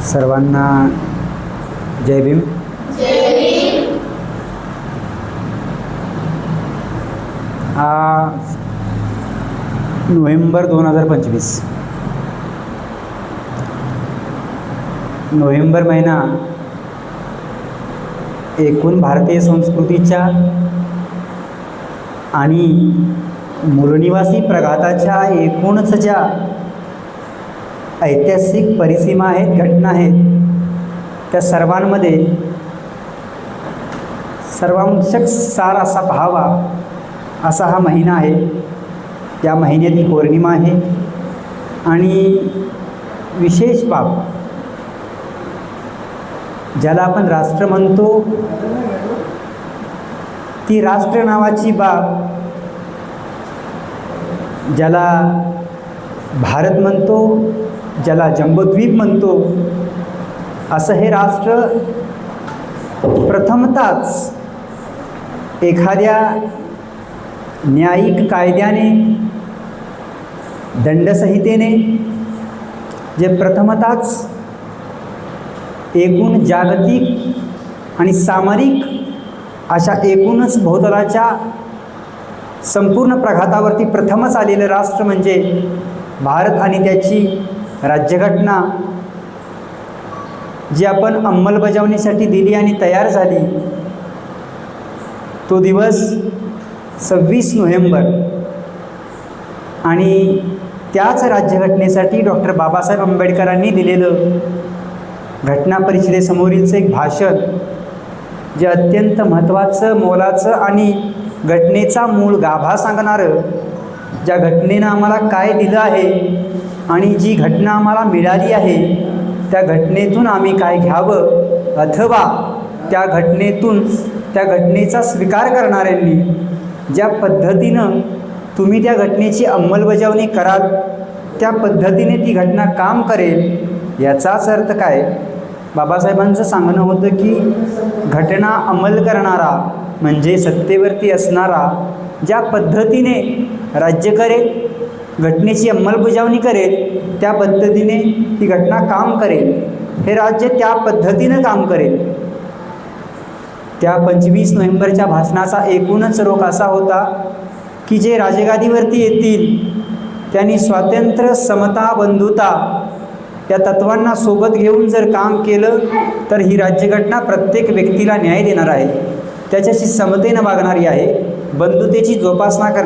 सर्वांना जय भीम। आज November 2025, November महिना एकूण भारतीय संस्कृतीच्या आणि मूलनिवासी प्रघाताच्या एकूणच ज्या ऐतिहासिक परिसीमा आहेत, घटना आहेत, त्या सर्वांमध्ये सर्वांशक सार असा पाहावा असा हा महिना आहे। या महिन्यात ही पौर्णिमा आहे आणि विशेष बाब ज्याला आपण राष्ट्र म्हणतो, ती राष्ट्र नावाची बाब ज्याला भारत म्हणतो, ज्याला जंबूद्वीप म्हणतो, असं हे राष्ट्र प्रथमतःच एखाद्या न्यायिक कायद्याने, दंडसंहितेने, जे प्रथमतःच एकूण जागतिक आणि सामरिक अशा एकूणच भौगोलाच्या संपूर्ण प्रघातावरती प्रथमच आलेलं राष्ट्र म्हणजे भारत आणि त्याची राज्यघटना जी आपण अंमलबजावणीसाठी दिली आणि तयार झाली। तो दिवस 26 नोव्हेंबर आणि त्याच राज्यघटनेसाठी डॉक्टर बाबासाहेब आंबेडकरांनी दिलेलं घटना परिषदेसमोरीलचं एक भाषण, जे अत्यंत महत्त्वाचं, मोलाचं आणि घटनेचा मूळ गाभा सांगणारं, ज्या घटनेनं आम्हाला काय दिलं आहे आणि जी घटना आम्हाला मिळाली आहे त्या घटनेतून आम्ही काय घ्यावं, अथवा त्या घटनेतून त्या घटनेचा स्वीकार करणाऱ्यांनी ज्या पद्धतीनं तुम्ही त्या घटनेची अंमलबजावणी कराल त्या पद्धतीने ती घटना काम करेल, याचाच अर्थ काय? बाबासाहेबांचं सांगणं होतं की घटना अंमल करणारा म्हणजे सत्तेवरती असणारा ज्या पद्धतीने राज्य करेल, घटनेची अंमलबजावणी करेल, त्या पद्धतीने ती घटना काम करेल, हे राज्य त्या पद्धतीनं काम करेल। त्या 25 नोव्हेंबरच्या भाषणाचा एकूणच रोख असा होता की जे राजगादीवरती येतील त्यांनी स्वातंत्र्य, समता, बंधुता या तत्वांना सोबत घेऊन जर काम केलं तर ही राज्यघटना प्रत्येक व्यक्तीला न्याय देणार आहे, त्याच्याशी समतेनं वागणारी आहे, बंधुतेची जोपासना करणार